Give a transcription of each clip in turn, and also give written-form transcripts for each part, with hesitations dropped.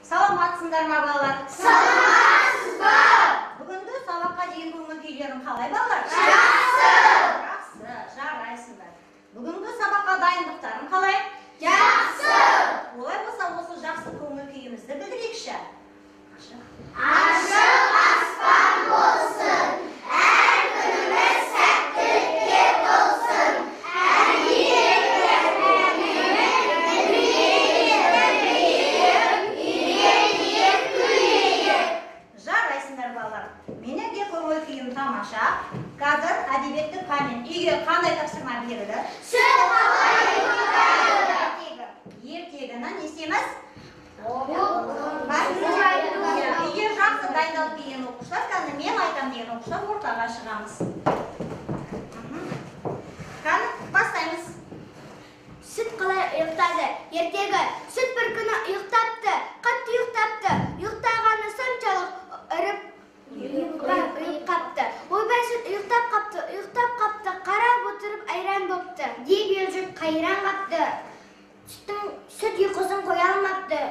Саламатсыңдар ма балалар? Саламатсыз ба? Бүгінгі сабаққа дейін көңіл күйлерің қалай балалар? Жақсы. Жақсы, жарайсыңдар. Бүгінгі сабаққа дайындықтарың қалай? Жақсы. Олай болса осы жақсы көңіл күйімізді білдірейікші. Ашық аспан болсын, әр күніміз сәттілікке толсын. Жарайсыңдар балалар. Менің де көңіл күйім тамаша. Қазір әдебиеттік пәннен үйге қандай тапсырма берілді? Сүт қалай Ертегіні не істейміз? Үйге Үйге жақсы дайындалып келген оқушылар, қазір мен айтам деген оқушылар ортаға шығамыз. Қазір бастаймыз. Сүт қалай ұйықтады? Ертегі. Сүт бір күні ұйықтапты, қатты ұйықтапты. Ұйықтағаны соншалық үріп қапты. Ойбай сүт ұйықтап қапты, қарап отырып айран бопты. Деп ел жұрт қайран қапты. Сүт ұйқысын қоя алмапты.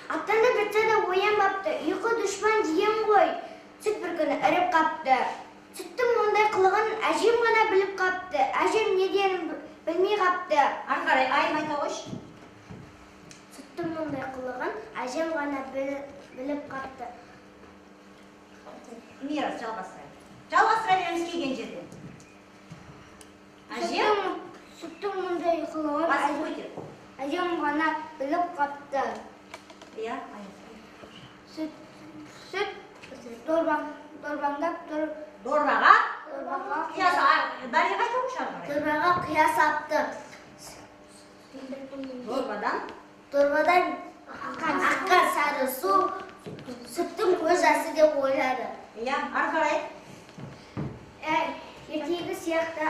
Аттанды біртсе де оянбапты. Ұйқы дұшпан деген ғой. Сүт бір күні үріп қапты. Сүттің ондай қылығын әжем ғана біліп қапты. Әжем не дерін білмей қапты. Ары қарай айым айта қойшы. Сүттің ондай қылығын әжем ғана біліп қапты. Мирас, жалғастыра береміз келген жерден. Әжем? Сүттің ондай қылығын Басын көтер. әжем ғана біліп қапты. Иә, Сүт дорбаңдап тұр. Дорбаға? Дариға айтамыш ары қарай. Дорбаға қия сапты. Дорбадан аққан сары су сүттің көз жасы деп ойлады. Иә, ары қарай. Ертегі сияқты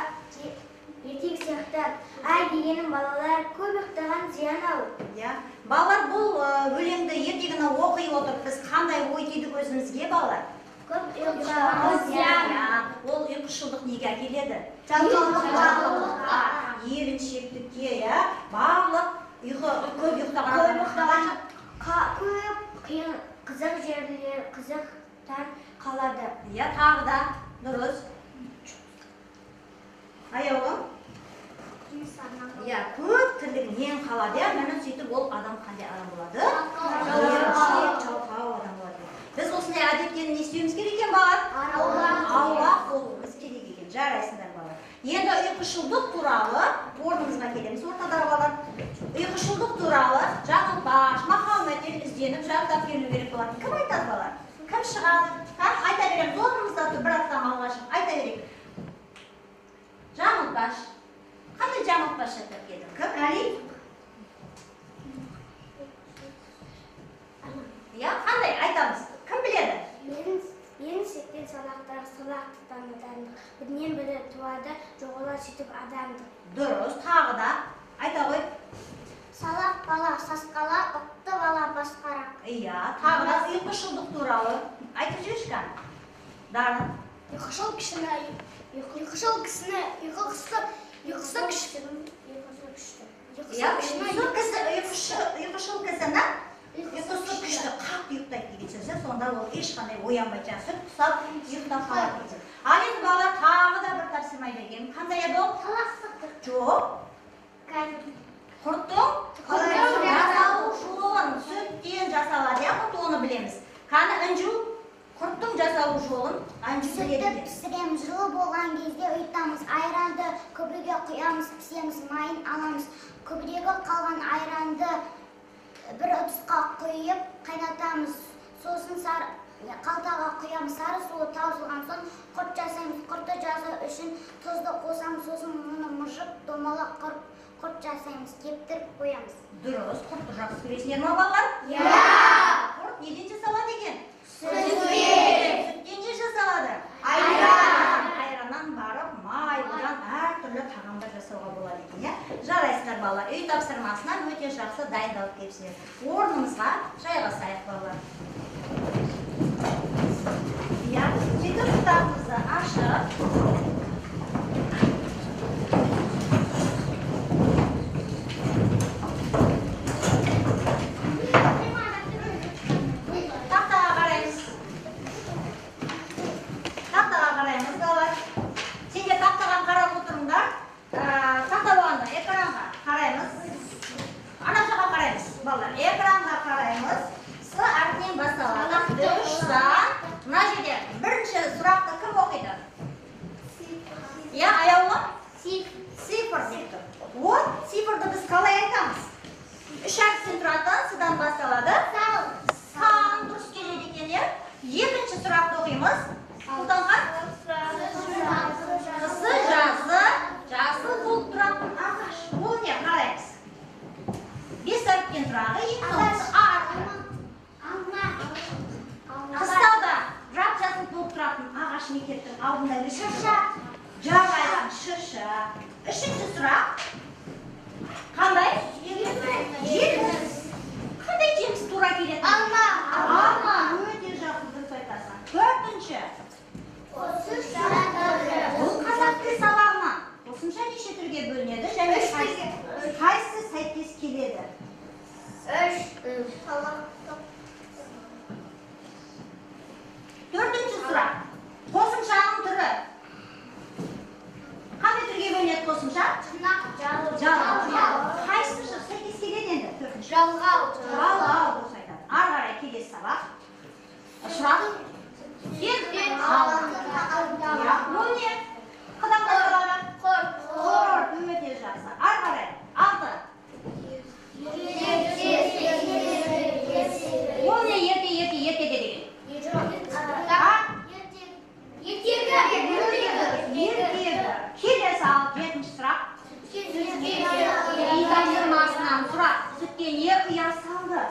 ай дегенім балалар көп ұйықтаған зиян ау. Иә. Балалар, бұл өлеңді ертегіні оқи отырып біз қандай ой түйді көзімізге балалар? Көп ұйықтаған зиян. Ол ұйқышылдық неге әкеледі? Жалқаулыққа, еріншектікке, барлық көп ұйықтаған Көп қиын қызық жерлер қызықтан қалады. Иә, тағы да дұрыс. Аяулым? Иә, көп тірлігінен қалады. Мені сөйтіп ол адам қандай адам болады? Еріншек, жалқау адам болады. Біз осындай әдеттен не істеуіміз керек екен балалар? Аулақ болуымыз керек екен. Жарайсыңдар балалар. Енді ұйқышылдық туралы орнымызға келеміз. Ортада балалар. Ұйқышылдық туралы жаңылтпаш, мақал-мәтел ізденіп жаттап келу керек болады. Кім айтады балалар? Кім шығады? Айта береміз. Орнымызда бір аттам алғашын. Айта берейік. Жаңылтпаш. Қандай жаңылтпаш жаттап келдің? Кім? Әли? Иә, қандай айтамыз? Кім біледі? Ең сектен салақты танытандық. Бірінен бірі туады, жоғала сөйтіп адамдық. Дұрыс, тағы да. Айта ғой. Салақ бала сасқала, ұқты бала басқара. Иә, тағы да ұйқышылдық туралы. Айтып жүрші кән? Дарын. Ұйқышыл кішіні, ұйқысы күшті. Ұйқышыл кісіні ұйқысы күшті қап ұйықтайды деген сөзі, сонда ол ешқандай оянбай жатыр, құсап ұйықтап қалады деген. Ал енді балалар тағы да бір тапсырма берген. Қандай еді ол? Жоқ. Құрттың жасалу жолын сүттен жасалады, иә, оны білеміз. Қаны інжу құрттың жасалу жолын інжу біледі екен. Пісіреміз, жылы болған кезде ұйытамыз, айранды көбіреге құямыз, пісеміз, майын аламыз. Көбірегі қалған айранды бір ыдысқа құйып қайнатамыз. Сосын қалтаға құямыз, сары суы таусылған соң құрт жасаймыз. Құртты жасау үшін тұзды қосамыз, сосын мұны мұжып, домалақ құрт жасаймыз, кептіріп қоямыз. Дұрыс, құртты жақсы көресіңдер ма балалар? Иә! Құрт неден жасалады екен? Сүттен! Сүттен не жасалады? Айран! Айраннан барып, май, одан әртүрлі тағамдар жасауға болады екен, иә? Жарайсыңдар балалар, үй тапсырмасынан өте жақсы дайындалып келіпсіздер. Орнымызға жайғасайық балалар. Иә, сөйтіп кітабымызды ашып, Шырша. Жарайсың, шырша. Үшінші сұрақ. Қандай? Жеміс. Қандай жеміс тура келеді? Алма. Алма, өте жақсы дұрыс айтасың. Төртінші. Бұл қазақ тіл сабағынан қосымша неше түрге бөлінеді және қайсысы сәйкес келеді? Төртінші сұрақ. Қосымшаның түрі. Қандай түрге бөлінеді қосымша? Жалғау. Қайсысы сәйкес келеді енді? Төртінші. Жалғау. Жалғау дұрыс айтады. Ары қарай келесі сабақ. Сұрақ. Бұл не? Қыдан басталады? Қор. Өте жақсы. Ары қарай. 6. Ол не? Ерте деген. Ертегі. Келесі ал 7-ші сұрақ. Итандырмасынан сұрақ. Сүтке не ұя салды?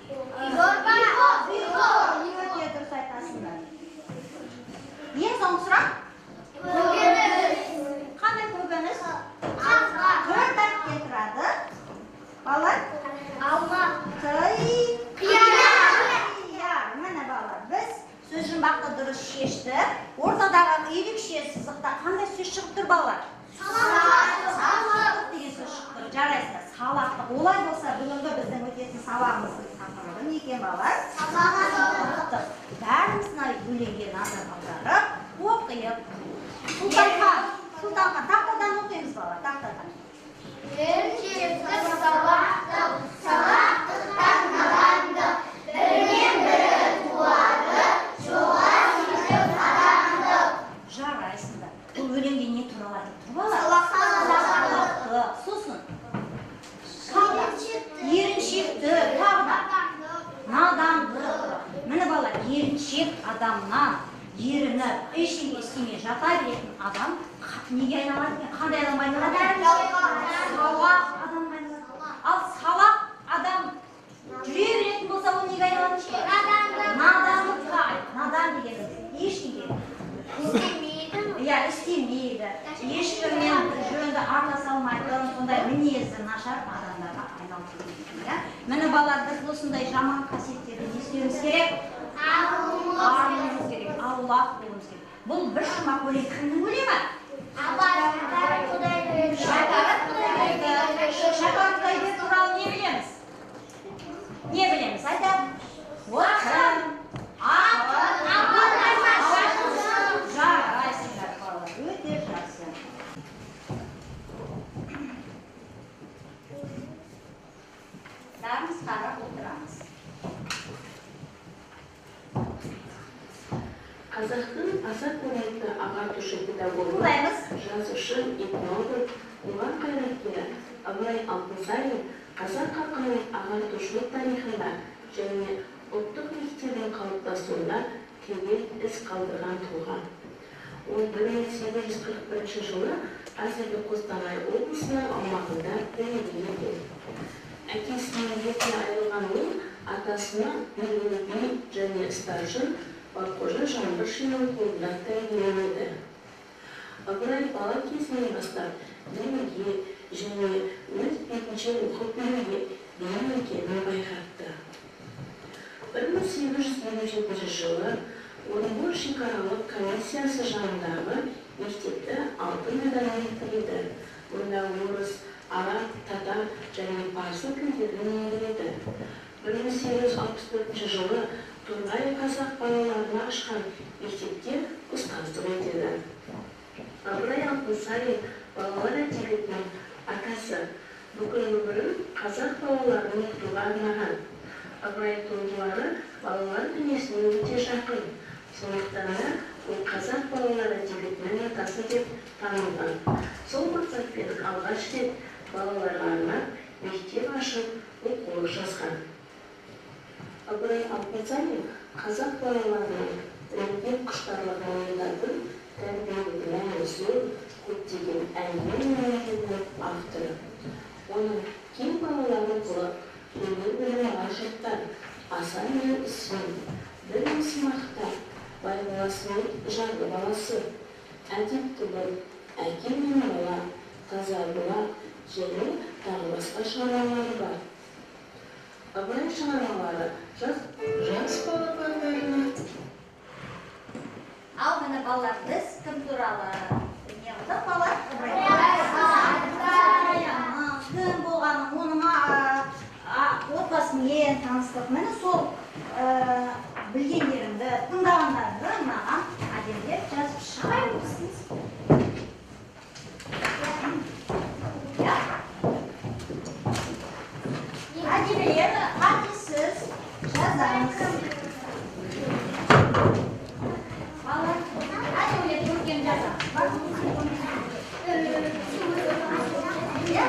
Өте дұрыс айтасыңдар. Ең соңғы сұрақ. Қандай көкөніс? 4 әріптен тұрады. Балалар? Қияр. Міне балалар, біз сөз жұмбақты дұрыс шешті. Ортадағы ерекше сызықта қандай сөз шығып тұр балалар? Салақтық деген сөз шығып тұр. Жарайсыздар, салақтық. Олай болса, бүгінгі біздің өтетін сабағымыздың тақырыбы не екен балалар? Салақтық. Бәріміздің өлеңге назар аударып, оқиық. Сұлтанхан, тақтадан оқимыз балалар, тақтадан. Салақтықтан надандық, бірінен бірі туады, жоғар сүйіп адамдық. Жарайсыңдар. Бұл өлеңге не туралы айтып тұр балалар? Салақтық. Сосын. Еріншекті, тағы да. Надандық. Міне балалар, еріншек адамнан ерініп, ештеңе істемей жата беретін адам неге айналады екен? Қандай адам айналады? Салақ адам айналады. Ал салақ адам жүре беретін болса, ол неге айналады? Надандыққа. Надан деген ештеңе істемейді. Ешкіммен жөнді араласа алмайды. Сондай мінезі нашар адамдарға айналып кетеді. Міне балалар, біз осындай жаман қасиеттерді не істеуіміз керек? Арылуымыз керек, аулақ болуымыз керек. Бұл бір шумақ өлең кімнің өлеңі? Шәкәрім Құдайберді туралы не білеміз? Не білеміз? Айтады. Отын, жарайсыңдар балалар, өте жақсы. Бәріміз қарап отырамыз. Қазақтың аса көрнекті ағартушы педагогы, жазушы, этнограф, қоғам қайраткері Абылай Алтынсарин қазақ халқының ағартушылық тарихында және ұлттық мектебінің қалыптасуында кемел із қалдырған тұлға. Ол 1841 жылы қазіргі Қостанай облысының аумағында дүниеге келген. Әкесінен ерте айырылған ол атасының белгілі би және старшын Балқожа Жаңбыршиннің қолында тәрбиеленеді. Абылай бала кезінен бастап білімге және өз бетінше оқып білуге бейім екенін байқатты. 1857 жылы Орынбор шекаралық комиссиясы жанындағы мектепті алтын медальмен бітіреді. Мұнда орыс, араб, татар және парсы тілдерін меңгереді. 1864 жылы Торғай қазақ балаларына ашқан мектепте ұстаздық етеді. Абылай Алтынсарин балалар әдебиетінің атасы. Бүкіл өмірін қазақ балаларын оқытуға арнаған. Абылай туындылары балалар дүниесіне өте жақын. Сондықтан ол қазақ балалар әдебиетінің атасы деп танылған. Сол мақсатпен алғаш рет балаларға арнап мектеп ашып оқулық жазған. Абылай Алтынсарин қазақ балаларының еңбек құштарлық мойындардың тәрбиелік мәнісін көптеген әңгіме-мәтелдің авторы. Оның кең балалары болып, өнер-білім ғашықтар, аса мен ісін, бір ынсымақтар, бай баласының жарды баласы, әдеп тілін, әке мен бала, таза бұлақ және тағы басқа шығармалары бар. Ыбырай шығармалары жас балаларына. Ал міне балалар, біз кім туралы не қылдық балалар? Кім болғанын, оның отбасымен таныстық. Міне сол білгендерімді, тыңдағандарымды мынаған әдемілеп жазып шығаймыз. Әдемілерді қатесіз жазамыз. Балалар, әдемілеп көрген жазамыз.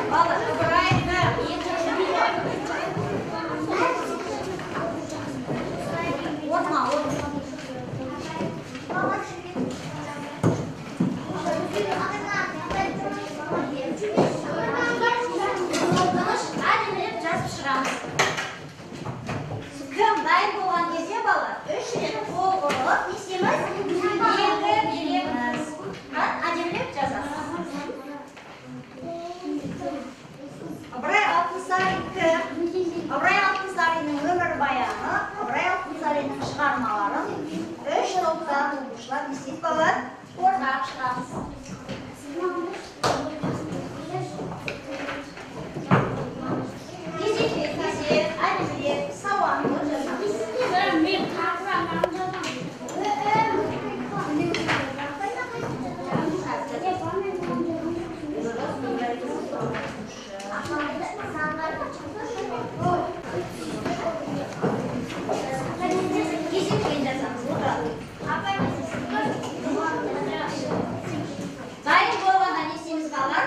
Балалар, Ыбырайды орнына. Әдемілеп жазып шығамыз. Кім дайын болған кезде балалар, 3 рет қол ұрып, не істейміз? Береміз. Әдемілеп жазамыз. Ыбырай Алтынсарин кім? Ыбырай Алтынсариннің өмірбаяны, Ыбырай Алтынсариннің шығармаларын 3 топтан оқушылар не істейді балалар? Қорғап шығамыз. Кезек-кезек әдемілеп сауанды жазамыз. Кезек-кезек жазамыз. Дайын болғанда не істейміз балалар?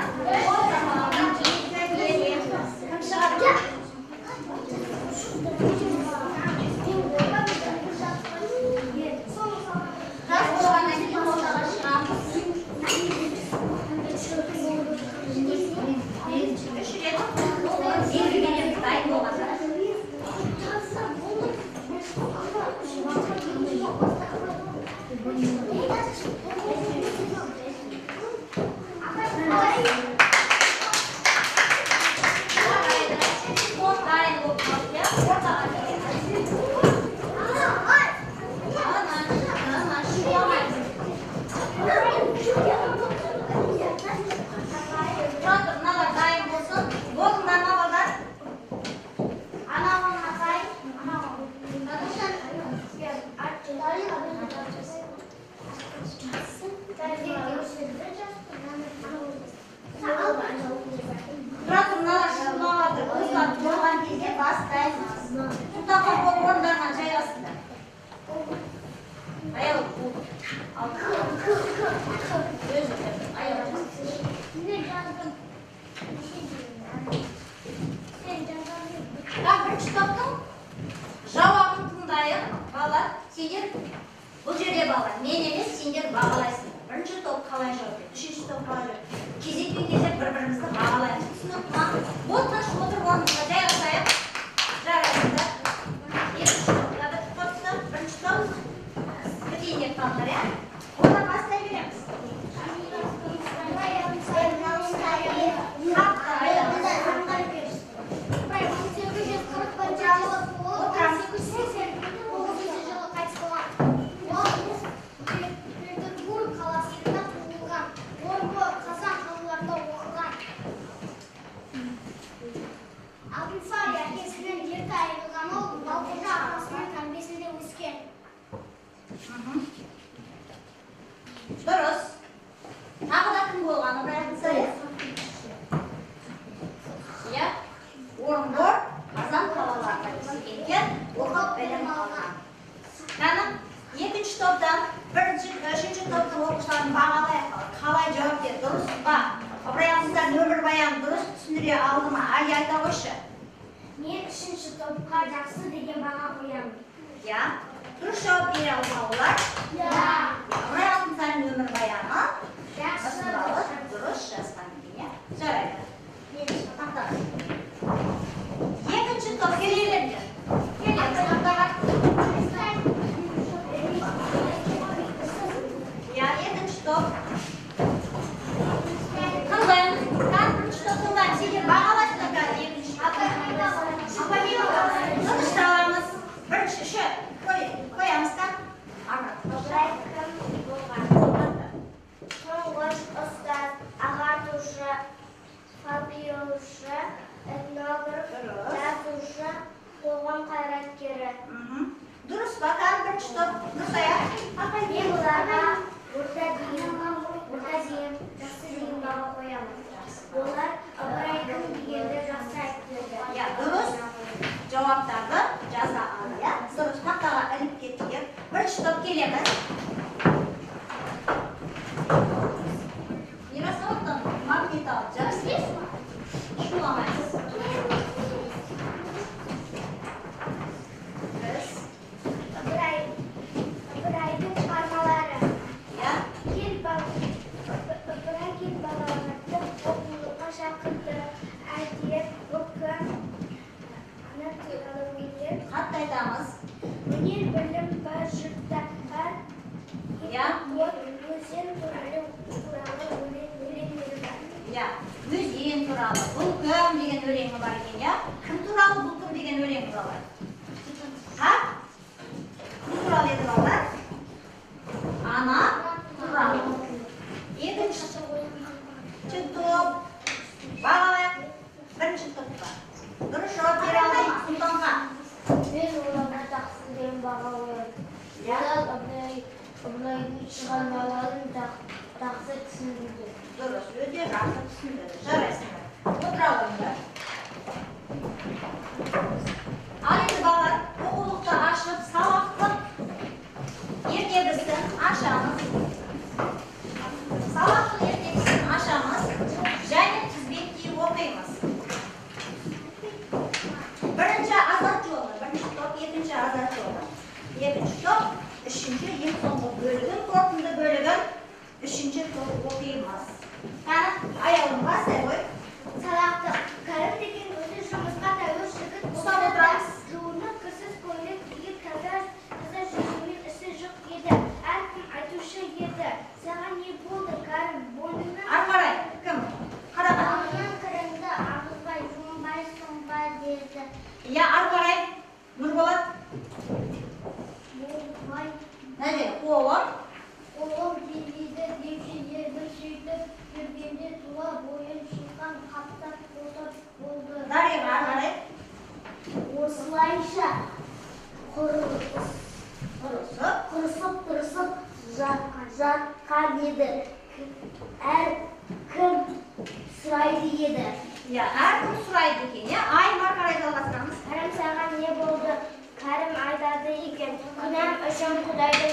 Кім шығады? Жас болғаннан кейін ортаға шығамыз. 3 рет белгіленіп дайын болғанда. Дайын болып қалды, ортаға келеді. Жатыр, мыналар дайын болсын. Болыңдар ма балалар? Жатыр, мыналар шықпағатыр. Осылар болған кезде бастаймыз. Тұтаққа орындарына жайғасыңдар. Аял бұл. Бірінші топтың жауабын тыңдайық. Балалар, сендер бұл жерде балалар. Мен емес, сендер бағалайсыңдар. Бірінші топ қалай жауап берді, үшінші топ қалай жауап берді. Кезек-кезек бір-бірімізді бағалаймыз. Түсініп ма? Бұл тыныш отырып орнымызға жайғасайық. Жарайсыңдар. Екінші топта бірінші топ бітейіндеп қалдар, иә? Олар бастай береміз. Дұрыс. Тағы да кім болған? Ыбырай Алтынсарин? Иә, Орынбор, Қазан қалаларында өскен, оқып білім алған. Кәнім, екінші топтан, үшінші топтың оқушыларын бағалайық. Қалай жауап берді? Дұрыс па? Ыбырай Алтынсарин өмірбаяны дұрыс түсіндіре алды ма? Әлде айта қойшы. Мен үшінші топқа жақсы деген баға қоямын. Иә. Дұрыс жауап бере алды ма олар? Иә. Ыбырай Алтынсарин өмірбаяны Жақсы. дұрыс жазған екен, иә? Жарайды. Екінші топ келелердер. Келеді, ортаға. Иә, екінші топ. қоғам қайраткері. Дұрыс, бақан бірінші топ. Нұрсая. Мен оларға орта дейін, жақсы дейін баға қоямын. Олар ыбырайдың дегенді жақсы айтты. Ya, dürüst cevaplarda жаза al ya. Dürüst taqtaga ilib ketdik. Birinchi top kelamiz. Mirasovdan magnet olacağız. Shu olmaysiz. Biz Ыбырайдың шығармалары. ya Ыбырай кел балаларды оқулыққа шақырды. Әдеп, рухан, ана туралы өлең. xat aytamiz. Өнер білім бар жұртта бар. Ya. Өзен туралы өлеңдері бар. Ya, өзен туралы бұлкым деген өлеңі бар екен, ya. Кім туралы бұлкым деген өлеңі бар? Ha? Кім туралы еді балалар? Ана туралы. Екінші топ. Бағалайық. Бірінші топқа. Дұрыс жауап бере алмайды Сұлтанға. Мен оларға жақсы деген баға қоямын. Олар Ыбырайдың шығармаларын жақсы түсіндірді. Дұрыс, өте жақсы түсіндірді. Жарайсыңдар. Отыра алыңдар. Ал енді балалар, оқулықты ашып, сабақтық ертегісін ашамыз. Сабақтық ертегісін ашамыз және тізбектей оқимыз. Бірінші азат жолы, бірінші топ, екінші азат жолы. Екінші топ, үшінші ең соңғы бөлігін, қорытынды бөлігін үшінші топ оқимыз. Аяғын бастай қой. Салақтық. Кәрім деген өзі жұмысқа тәуір жігіт Ұстап отырамыз. жуынып кірсіз көйлек киіп таза жүзімен ісі жоқ еді. Әркім айтушы еді. Саған не болды, Кәрім? Бойыңнан Ары қарай, кім? Қараға. Ауынан кіріңді ағызбай, жуынбайсың ба деді. Я ары қарай, Нұрболат. Болмай. Нәре, қолым. Қолым теңдейді деуші еді сөйтіп жүргенде туа бойын шыққан қаптап отыр болды. Дариға ары қарай. Осылайша Құрысып. тұрысып жатқан еді. Әркім сұрайды еді. Я, әркім сұрайды екен, я. Айым ары қарай жалғастырамыз. Кәрім саған не болды? Кәрім айтады екен. Күнәм үшін Құдайдың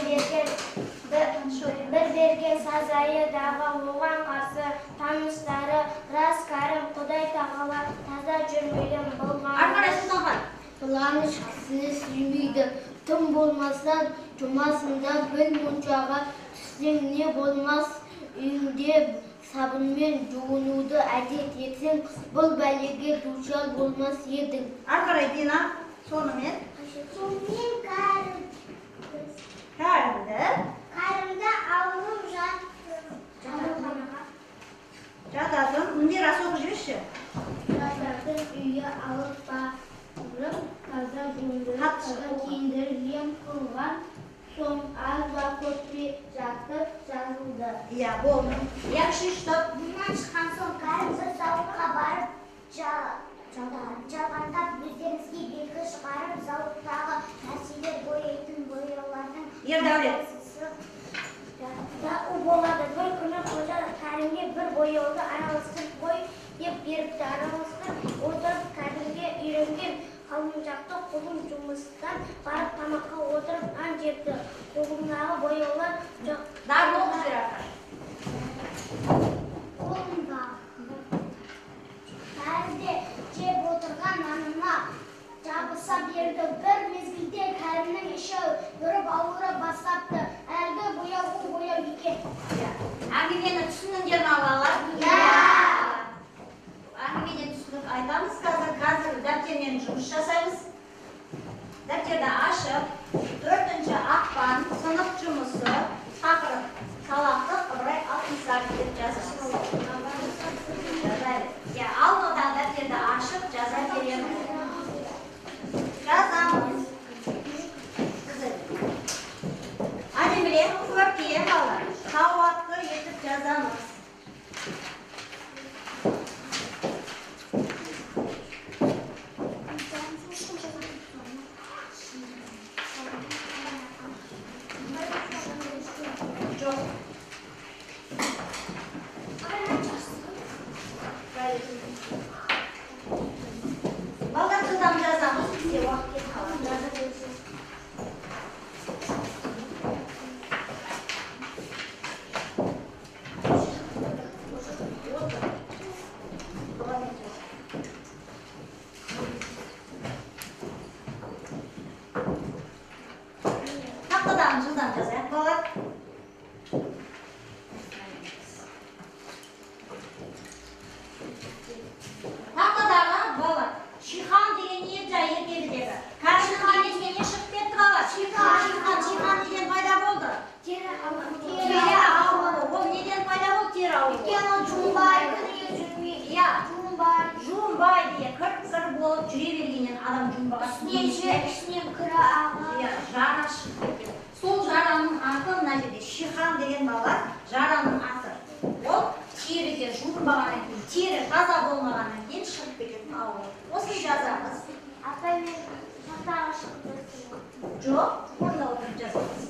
бір берген сазайы дағы оған қарсы таныстары рас. Кәрім Құдай тағала таза жүрмеген Ары болған. қарай Сұлтанға. Қыланыш кісіні сүймейді. Тым болмаса жұмасында бір мұншаға түссең не болмас. Үйіңде сабынмен жуынуды әдет етсең, бұл бәлеге душар болмас едің. Ары қарай Дина. Сонымен. Сонымен Кәрімді алып жататын. Мундира соғып жүрші. жататын үйге алып барып, таза жуындырып, таза киіндіріп, ем қылған соң аз уақыт өтпей жатып жазылды. Я, болды. Я, үшінші топ. Бұнан шыққан соң Кәрім бір зауытқа барып жалғандап өздеріңізге белгі шығарып, зауыттағы нәрселер бояйтын бояулардың Ердәулет. болады. Бір күні қожа Кәрімге бір бояуды араластырып қой деп беріпті. Араластырып отырып Кәрімге үйренген қалыңжақты қолым жұмыстан барып тамаққа отырып нан жепті. Қолымдағы бояулар Дарын оқып жібер ары қарай. қолымда. Бәрі жеп отырған нанына жабыса берді. Бір мезгілде Кәрімнің іші бүріп ауыра бастапты. Әлгі бояу екен. Әңгімені түсіндіңдер ме балалар? Иә. Әңгімеден түсінік айтамыз. Қазір дәптермен жұмыс жасаймыз. Дәптерді ашып, 4-ші ақпан сынып жұмысы тақырып салақтық Ыбырай Алтынсарин деп жазамыз. Алдыдан дәптерді ашып жаза береміз. Жазамыз. Әдеміле көркем балалар. Сауатты етіп жазамыз. Taqtadan жылдам жазайық балалар. Taqtaдағы балалар. Шихан деген не жай ертегідегі. Кәрінің денесіне не шығып кетті балалар? Шихан неден пайда болды? Тері ауруы. Ол неден пайда болды тері ауруы? Өйткені ол жуынбай күніге жүрмейді. Иә, жуынбай деген кір болып жүре бергеннен адам жуынбаған. Ішінен кірі ағып. Иә, жара шығып кеткен. Сол жараның аты мына жерде шихан деген балалар жараның аты. Ол теріге жуынбағаннан кейін, тері таза болмағаннан кейін шығып кететін ауру. Осыны жазамыз. Апай мен тақтаға шығып өттім. Жоқ, орында отырып жазамыз.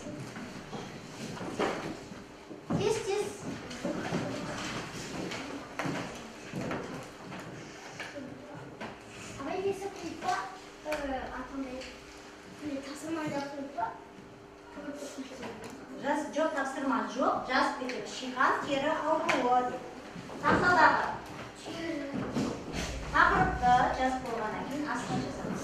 Тез. Апай несі қойып па? Атамай тасырмайды қойып па? Жоқ, тапсырма жоқ, жазып кетеді. Шихан тері ауруы деп. Тақтадағы тақырыпты жазып болғаннан кейін астына жазамыз.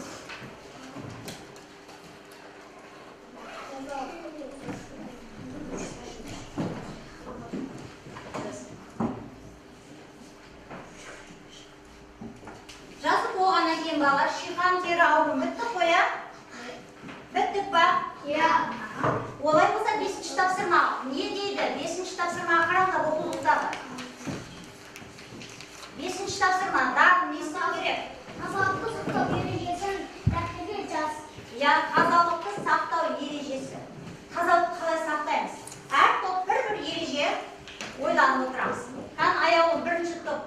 Жазып болғаннан кейін балалар шихан тері ауруы бітті қоя? Біттік па? Иә. Олай болса 5-ші тапсырма. Не дейді? 5-ші тапсырмаға қараңдар оқулықтағы. 5-ші тапсырма. Дарын не істеу керек? Тазалықты сақтау ережесін дәптерге жаз. Я тазалықты сақтау ережесі. Тазалықты қалай сақтаймыз? Әр топ бір ереже ойланып отырамыз. Аяулы бірінші топ.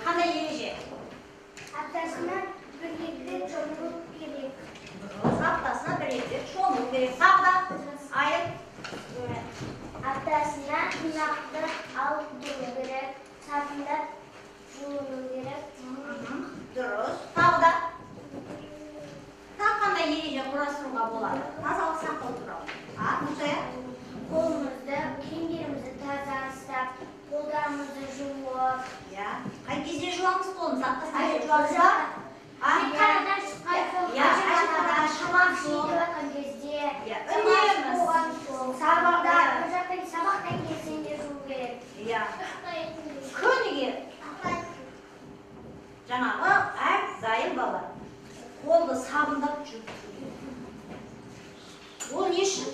Қандай ереже? Аптасына бір рет шомылу керек. Аптасына бір рет шомылу керек. Тағы да айып. Аптасына тырнақты алып тұру керек. Сабындап жуыну керек. Дұрыс. Тағы да қандай ереже құрастыруға болады? Тазалық сақтау туралы. Нұрсая? Қолымызды, киімдерімізді таза ұстап, қолдарымызды жуып. Қай кезде жуамыз қолымызды? Аптасына жуамыз ба? Шекарадан шыққан соң, шекарадан шыққан соң. жиде жатқан кезде, үнеміз. болған соң, сабақтан келсең де жуу керек. Күніге жаңағы әрдайым бала қолды сабындап жүру. Ол не үшін?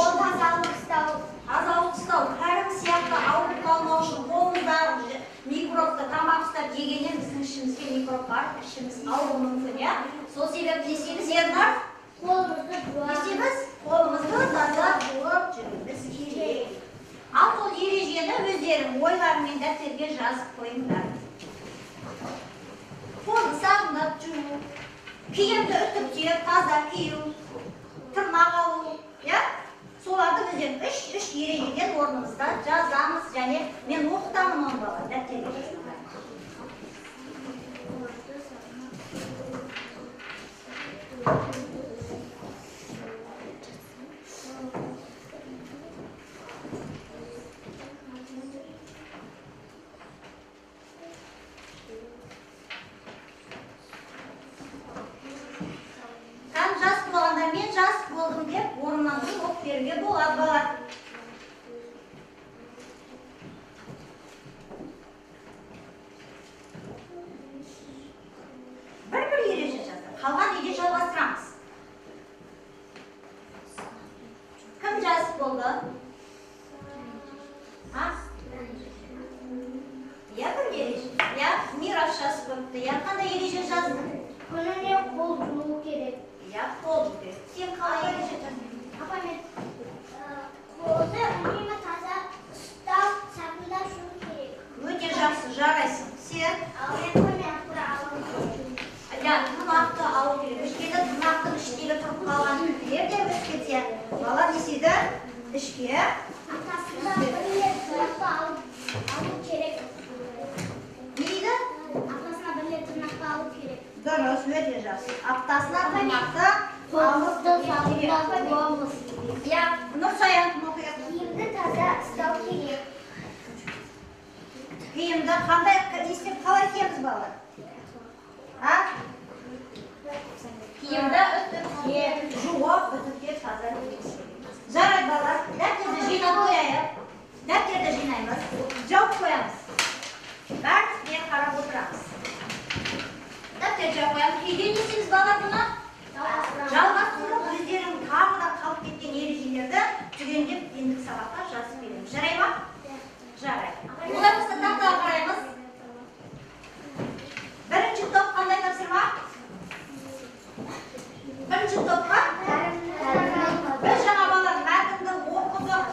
Ол тазалық ұстау. Тазалық ұстау, кәрім сияқты ауырып қалмау үшін қолымыздағы микробты тамақ ұстап жегеннен біздің ішімізге микроб бар, ішіміз ауыру мүмкін, иә? Сол себепті не істейміз, Ернар? Қолымызды жуып. Не істейміз? Қолымызды таза жуып жүруіміз керек. Ал сол ережені өздерің ойларымен дәптерге жазып қойыңдар. Қолды сабындап жүру, киімді үтіктеп, таза кию, тырнақ алу, иә? Соларды өздерің үш ережеден орнымызда жазамыз, және мен оқытамын оны бала, дәптерге жазыңдар. Жас болғанда мен жас болдым деп, орнынан оқып беруге болады балалар. Бір ереже жазды. Қалған үйде жалғастырамыз. Кім жас болды? Бір ереже. Мирас жас болыпты. Қандай ереже жазды? Күніне қол жуу керек. Қол жуу керек. Сен қалай ереже жаздың? Апа мен қолды үнемі таза ұстап, сабындап жуу керек. Өте жақсы, жарайсың. Сен? Тырнақты алу керек. Өшкені тырнақтың іштегі тұрып қалған жерде өсіп кетсе, бала не істейді? Ішке. Аптасында бір рет тырнақты алу керек. Не дейді? Аптасына бір рет тырнақты алу керек. Дұрыс, өте жақсы. Аптасына тырнақты Қолымызды сабындап жуамыз. Нұрсаян оқиық. Киімді таза ұстау керек. Киімді қандай істеп қалай киеміз балалар? Киімді үтіктеп, topқа біз жаңа балалар мәтінді оқыдық.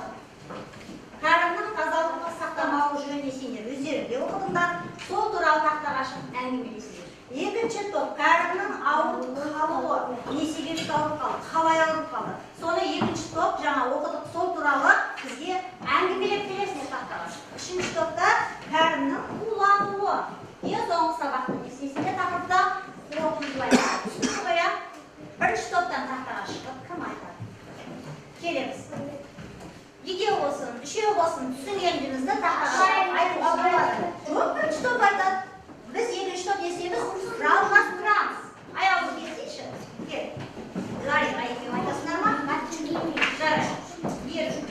Кәрімнің тазалықты сақтамауы жөнінде сендер өздері де оқыдыңдар. Сол туралы тақтаға шығып әңгімелесіңдер. Екінші топ кәрімнің ауырып қалуы, не себепті ауырып қалды, қалай ауырып қалды. Соны екінші топ жаңа оқыдық, сол туралы бізге әңгімелеп бересіңдер тақтаға. Үшінші топта кәрімнің улануы. Ең соңғы сабақтың есесінде тақырыпта қорытындылайды. Түсініп қоя. Бірінші топтан тақтаға шығып кім айтады? Келеміз. Екеу болсын, үшеу болсын, түсінгенімізді тақтаға айтуға болады. Жоқ, бірінші топ айтады. Біз екінші топ есеміз жалғастырамыз. Аяғымыз кесейші. Кел. Ларика екеу айтасыңдар ма? Жарай. Ер жүр.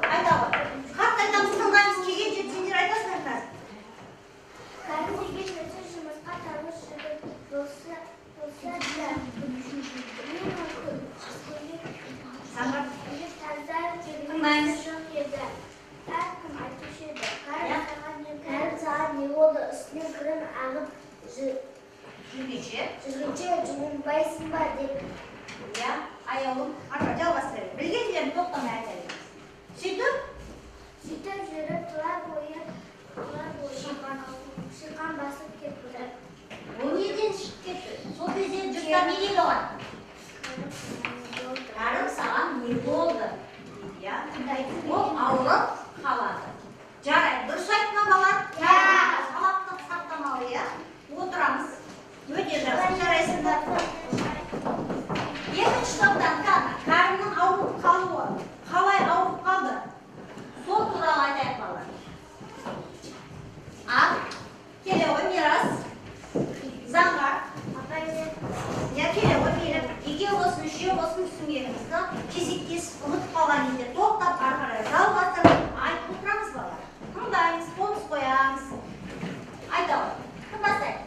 Айта ғой. Қатты айтамыз, тыңдаймыз, келген жерде сендер айтасыңдар қазір. Кәрім деген өте жұмысқа таныс жігіт болса да тыңдаймыз. жоқ еді. Әркім айтушы еді. Кәрім саған не болды? Үстінен кірім ағып Жүргенше. жүгінбайсың ба деп. Я, аяулым, арқа жалғастыра бер. Білгендерін тоқтамай айта береміз. Сөйтіп жүріп тұла бойы шиқан басып кетті. ол неден шығып кетті? Сол кезде жұрттар не дейді оған? Кәрім саған не болды? Я, ол ауырып қалады. Жарайды, дұрыс айтты ма балалар? Салақтық сақтамалы, я? Отырамыз. Өте жақсы, жарайсыңдар. Екінші топтан кәрімнің ауырып қалуы. Қалай ауырып қалды? Сол туралы айтайық балалар. Келе ғой Мирас. Заңғар. Я келе ғой Мирас. Екеу болсын, үшеу болсын түсінгенімізді кесек-кесіп ұмытып қалған кезде тоқтап ары қарай жалғастырып айтып отырамыз балалар. Тыңдаймыз, қолымыз қоямыз. Айта ғой. Кім бастайды?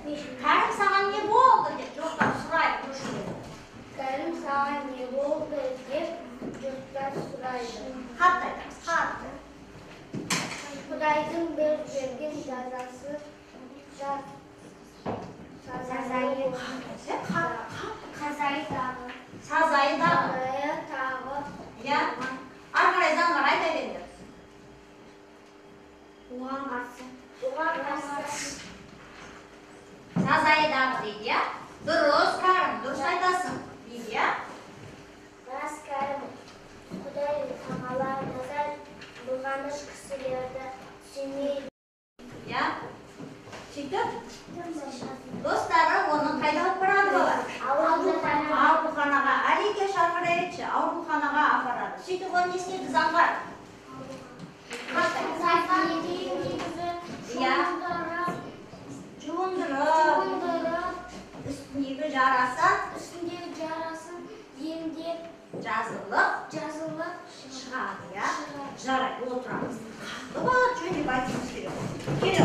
Кәрім саған не болды деп жұрттар сұрайды. Кәрім саған не болды деп жұрттар сұрайды. Қатты айтамыз, қатты. Құдайдың бір берген жазасы Сазайы дағы. тағы. Я, ары қарай заңғар айта беріңдер. Оған қарсы. Сазайы дағы дейді, я? Дұрыс, Кәрім, дұрыс айтасың. Дейді, я? Рас Кәрім, Құдай тағала назар бұлғаныш кісілерді сүймейді. Я? Сөйтіп, достары оны қайда алып барады балар? Ауруханаға. Әлеке шарқыра етші, ауруханаға апарады. Сөйтіп, оны не істеді заңғар? Жуындырып, үстіндегі жарасын емдеп жазылып шығады, я? Жарайды, отырамыз. Қатты балар жөніп айтымыз керек. Келе.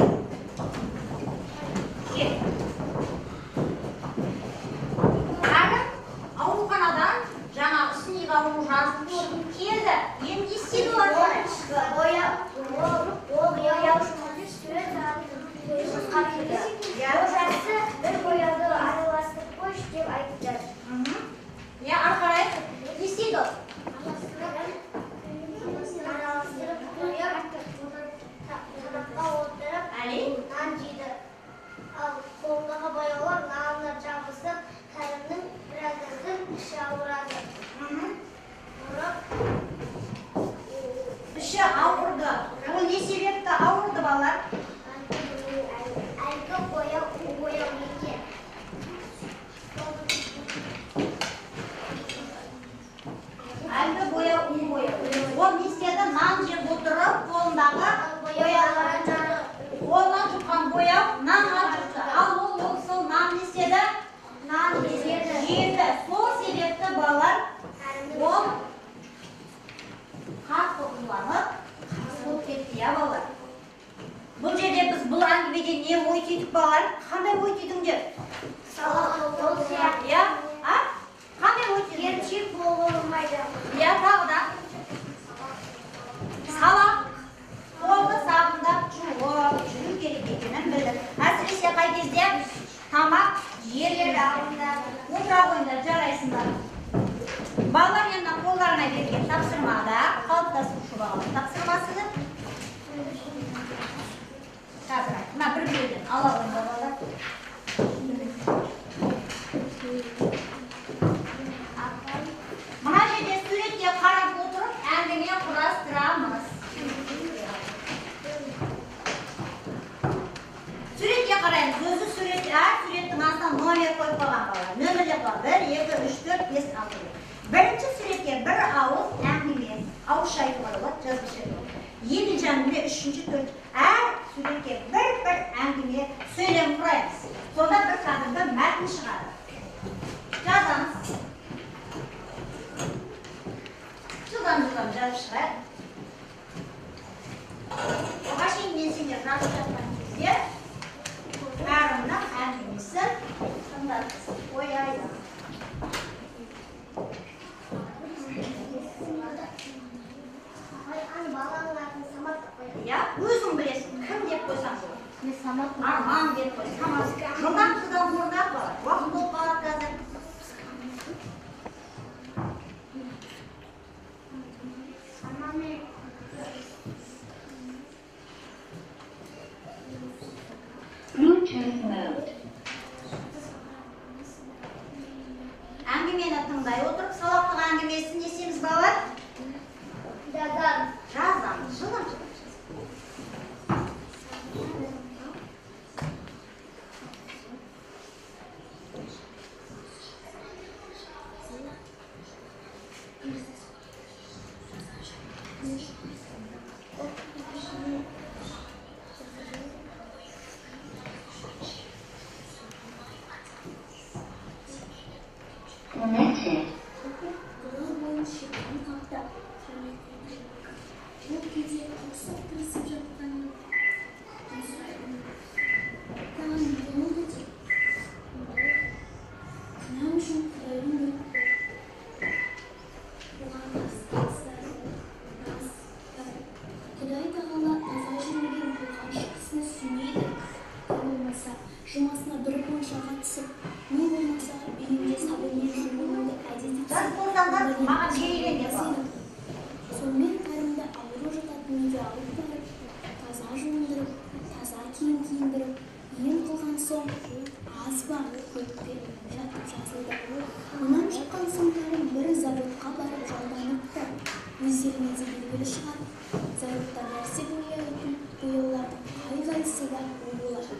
Кел. Кәрім ауруханадан жаңа үстіндегі ауру жазылып шығып келді. Енді не істеді олар қарай? Ожасы бір бояуды араластырып қойшы деп айтты. Я ары қарай не істейді ол? Араластырып қойып, табаққа отырып, нан жейді. Ал қолындағы бояулар нанына жабысып, Кәрімнің біраздан іші ауырады. Іші ауырды. Ол не себепті ауырды балалар? Әлгі бояу неге? Әлгі бояу ол не істеді? Нан жеп отырып, қолындағы қолына жұққан бояу нанға жұқты. Ал ол сол нан не істеді? Жеді. Сол себепті балалар ол қатты уланып, қас болып кетті, я балалар. Бұл жерде біз бұл әңгімеде не ой түйдік балалар? Қандай ой түйдіңдер? Я? Қандай ой түйдіңдер? Ерчек болмайды. Я тағы да салақ қолды сабындап жуып жүру керек екенін білдік. Әсіресе қай кезде тамақ жерлер алдында отыра қойыңдар, жарайсыңдар. Балалар енді қолдарына берген тапсырмада қалыптастырушы бағалы тапсырмасыны қазір мына бір бөлден ала алыңыз балалар. Мына жерде суретке қарап отырып әңгіме құрастырамыз. Суретке қараймыз. Өзі сурет, әр суреттің астына номер қойып қойған балалар. Нөмірлер бар. 1, 2, 3, 4, 5, 6. Бірінші суретке бір ауыз әңгіме, ауызша айтуға болады, жазбаша айтуға. Екінші әңгіме, үшінші, төрт. Әр суретке бір әңгіме сөйлем құраймыз. Сонда бір кәдімгі мәтін шығады. Жазамыз. Жылдан жазып шығайық. Оған шейін мен сендер жазып жатқан кезде әрімнің әңгімесін тыңдатып қояйын. Ja, өзің білесің, кім деп қойсаң болады. Арман деп қойсаң. Жылдан орындап қалады. Уақыт болып қалады қазір. Әңгімені тыңдай отырып, сабақтың әңгімесін не істейміз балалар? Жазамыз. Жылдан. Жұмасына бір моншаға түсіп, не болмаса үйінде сабырмен жүргенімді әдет етсем, сонымен кәрімді ауру жататын үйге алып барып, таза жуындырып, таза киім киіндіріп, ем қылған соң аз ба көп пе жатып жазылды. Мұнан шыққан соң кәрім бір заводқа барып жалданыпты. Өздеріне де белгілі шығар. Заводта нәрсе бояйтын бояулардың қай-қайсысы да ол болады.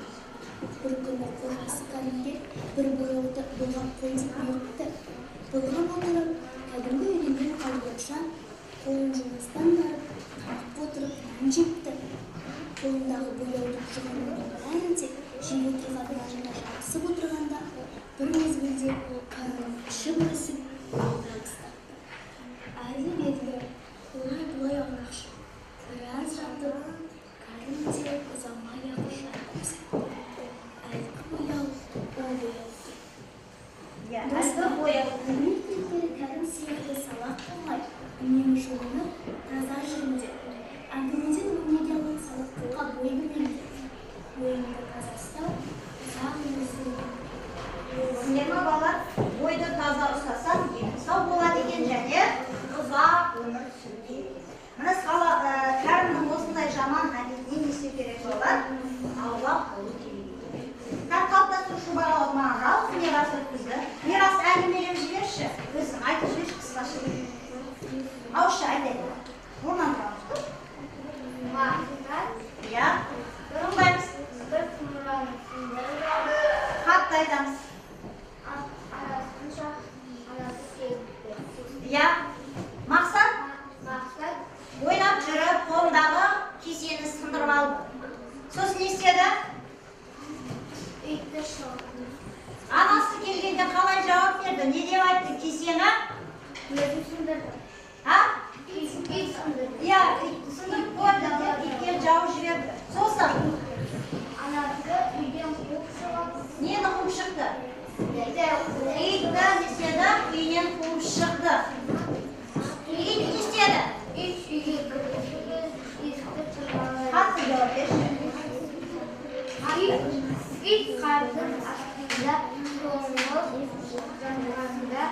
Bir күні қожасы кәрімге бір бояуды болған қой деп бұйыртты. Болған отырып, кәдімгі үйренген қалғанша қолын жұмыстан барып, тамақ отырып нан жепті. Қолындағы бояудың жұғанының бәрін де жеп отырған нанына жабысып отырғанда, бір мезгілде кәрімнің іші бүрісіп, алға тастапты. Әрлі-берлі, олай-бұлай аунақшы. Біраз жатып, кәрім де ұзамай-ақ жатып сәтті. Кәрім сияқты салақ болмай, үнемі жолынып, таза жүрінде. Әңгімеден өнеге алып салақтыққа бой бермейді. Бойыңды таза ұстау, ұзақ өмір сүреді. Сіздер ме балалар, бойды таза ұстасаң, дені сау болады екен және ұзақ өмір сүреді. Міне кәрімнің осындай жаман әдетінен не істеу керек балалар? Аулақ болу керек. Қалыптастырушы бағалап маған жалғыз мирас өткізді. Мирас әңгімелеп жіберші. Өзің айтып жіберші қысқаша. Ауызша айтайын. Онан тұрамыз. Иә. Тыңдаймыз. Бір құмыраның үстінде Қатты айтамыз. арасынша анасы келіпті. Иә. Мақсат? Мақсат Ойнап жүріп, қолындағы кесені сындырып алды. Сосын не істеді? үйді шығарды. Анасы келгенде қалай жауап берді? Не деп айтты? Кесені? Өзім сындырды. Ha? Ит сындырды. Ya, sınıf koydu, itke jauh жіберді. Сосын? Anası үйден қуып шығады. Нені қуып шықты? Итті Итті не істеді? Үйінен қуып шықты. Ит не істеді? Ит үйге кірді. Есікті тұрғаны. Қатты жауап берші. Ит қардың астында тоңып жанғанда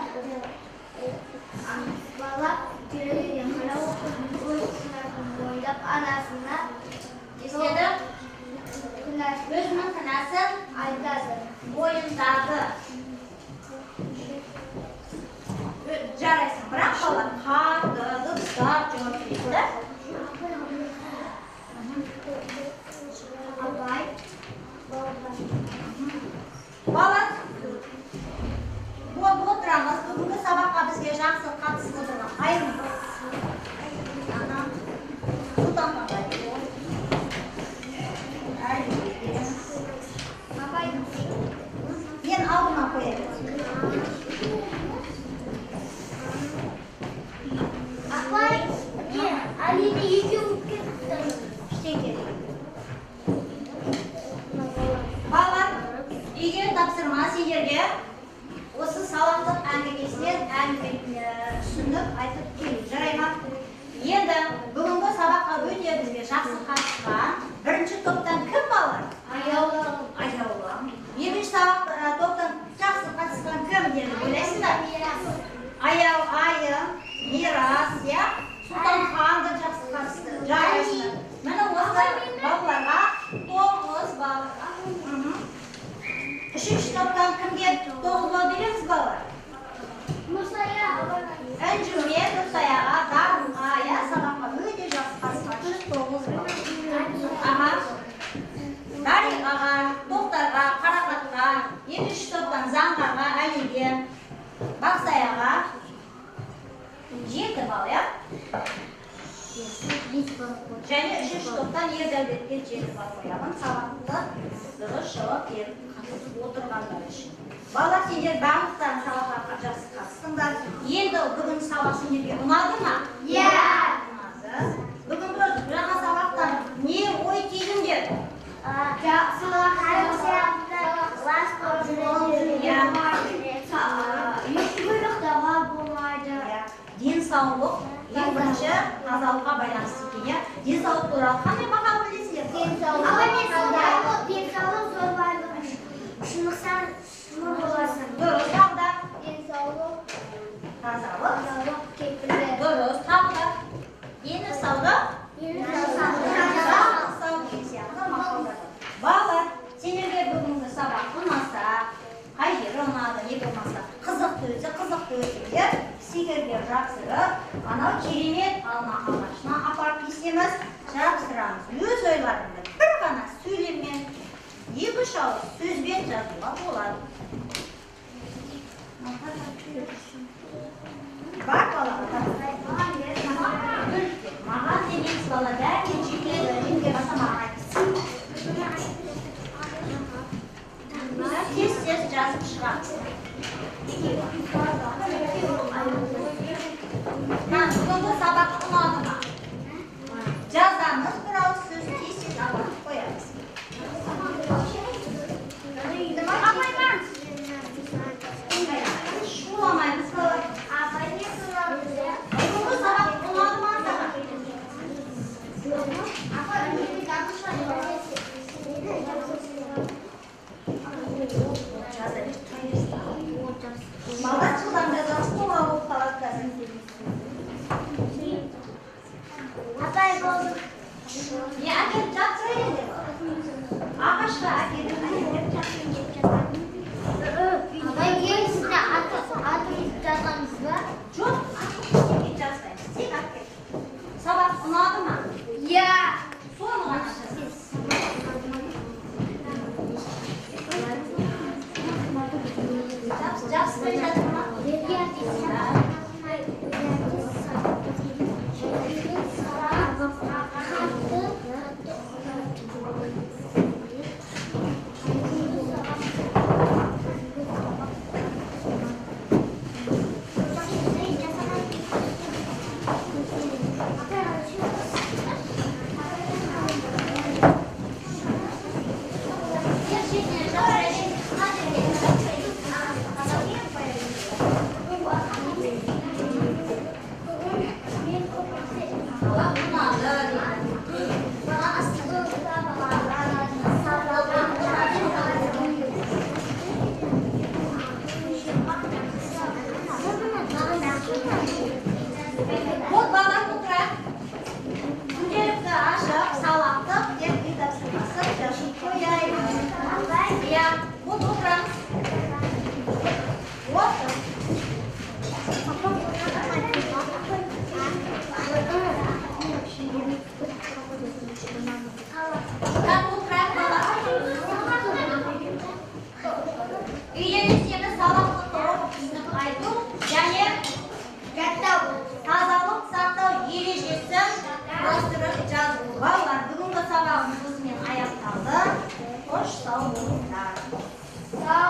бізге жақсы қатысып отырған қайырымды Сұлтанға мен алдыма қоямын. Апай, Алина екеуі кетті. Ештеңе. Балалар, үйге тапсырма сендерге осы сабақтың әңгімесінен түсініп айтып келу. Жарай ма? Енді бүгінгі сабаққа өте бізге жақсы қатысқан бірінші топтан кім балалар? Аяулым. Екінші топтан жақсы қатысқан кім деді ойлайсыңдар? Айым, Мирас, Сұлтанхан да жақсы қатысты. Жарайсыңдар. Міне осы балаларға 9 балл. Үшінші топтан кімге 9 балл береміз балалар? Нұрсая. Әнжумен Нұрсаяға, Дарынға, сабаққа өте жақсы қатысқан 9 балл. Дариғаға, Тоқтарға, Қарақатқа, екінші топтан Заңғарға, Әлиге, Бақсаяға 7 балл, және үшінші топтан Ердәулетке 7 балл қоямын. Сабақты дұрыс жауап беріп қатысып отырғандар үшін. Балалар, сендер барлықтарың сабаққа жақсы қатыстыңдар. Енді бүгін сабақ сендерге ұнады ма? Иә. Ұнады. Бүгінгі жаңа сабақтан не ой түйдіңдер? Жақсылық сияқты лас ұйықтауға болмайды. Денсаулық ең бірінші тазалыққа байланысты екен. Денсаулық туралы қандай мақал білесіздер? Денсаулық зор байлық. Шынықсаң шымыр боласың. Дұрыс, тағы да. Денсаулық Тазалық. кепілі. Дұрыс, тағы да. Дені сауда. Балалар, сендерге бүгінгі сабақ ұнаса, қай жері ұнады, не болмаса, қызықты өтсе, сендерге жапсырып, анау керемет алма ағашына апарып кесеміз, жапсырамыз. Өз ойларыңды бір ғана сөйлеммен, 2-3 ауыз сөзбен жазуға болады. Бар балаға? Маған демеңіз бала, бәрінен жеке баса маған айтсын. Тез жазып шығамыз. Бүгінгі сабақ ұнады ма? Жазамыз, бір ауыз сөз тез апарып қоямыз. Шуламаймыз балалар. Бүгінгі сабақ ұнады ма саған? Балалар жылдан жазамыз, қолға болып қалады қазір. Апай болды. Әкеліп жатсырайын деп. Ағашқа әкеліп Апай келісінде атыңызды жазғаныз ба? жоқ, әкеліп жазбаймыз. Тек әкеліп. Сабақ ұнады ма? Иә. Соны ғана жазамыз. Жақсылай жазды ма? құрастырып жазу. Балалар, бүгінгі сабағымыз осымен аяқталды. Қош сау болыңыздар. Sağ